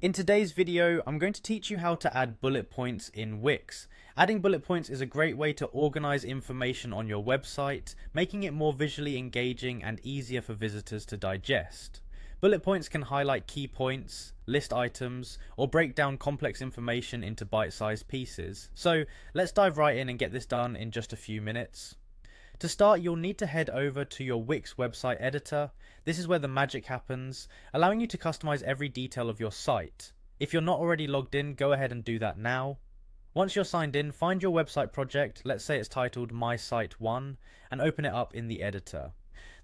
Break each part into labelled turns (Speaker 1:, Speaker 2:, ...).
Speaker 1: In today's video, I'm going to teach you how to add bullet points in Wix. Adding bullet points is a great way to organize information on your website, making it more visually engaging and easier for visitors to digest. Bullet points can highlight key points, list items, or break down complex information into bite-sized pieces. So let's dive right in and get this done in just a few minutes. To start, you'll need to head over to your Wix website editor. This is where the magic happens, allowing you to customize every detail of your site. If you're not already logged in, go ahead and do that now. Once you're signed in, find your website project, let's say it's titled My Site 1, and open it up in the editor.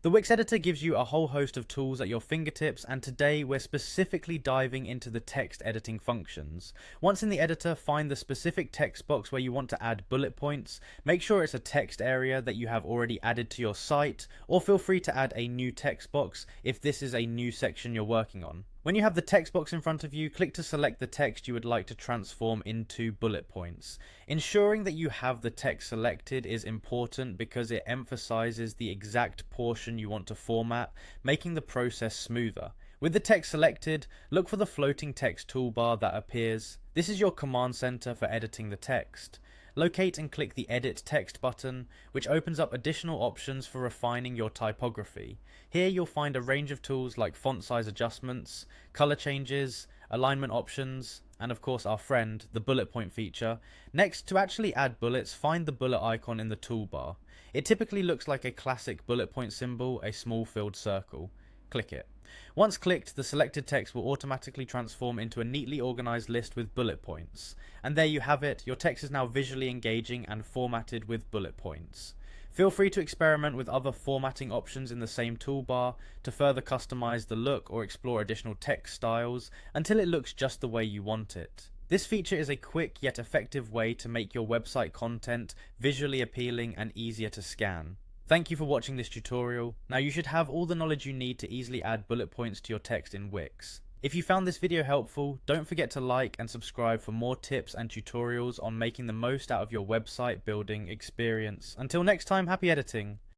Speaker 1: The Wix editor gives you a whole host of tools at your fingertips, and today we're specifically diving into the text editing functions. Once in the editor, find the specific text box where you want to add bullet points. Make sure it's a text area that you have already added to your site, or feel free to add a new text box if this is a new section you're working on. When you have the text box in front of you, click to select the text you would like to transform into bullet points. Ensuring that you have the text selected is important because it emphasizes the exact portion you want to format, making the process smoother. With the text selected, look for the floating text toolbar that appears. This is your command center for editing the text. Locate and click the Edit Text button, which opens up additional options for refining your typography. Here you'll find a range of tools like font size adjustments, color changes, alignment options, and of course our friend, the bullet point feature. Next, to actually add bullets, find the bullet icon in the toolbar. It typically looks like a classic bullet point symbol, a small filled circle. Click it. Once clicked, the selected text will automatically transform into a neatly organized list with bullet points. And there you have it, your text is now visually engaging and formatted with bullet points. Feel free to experiment with other formatting options in the same toolbar to further customize the look or explore additional text styles until it looks just the way you want it. This feature is a quick yet effective way to make your website content visually appealing and easier to scan. Thank you for watching this tutorial. Now you should have all the knowledge you need to easily add bullet points to your text in Wix. If you found this video helpful, don't forget to like and subscribe for more tips and tutorials on making the most out of your website building experience. Until next time, happy editing!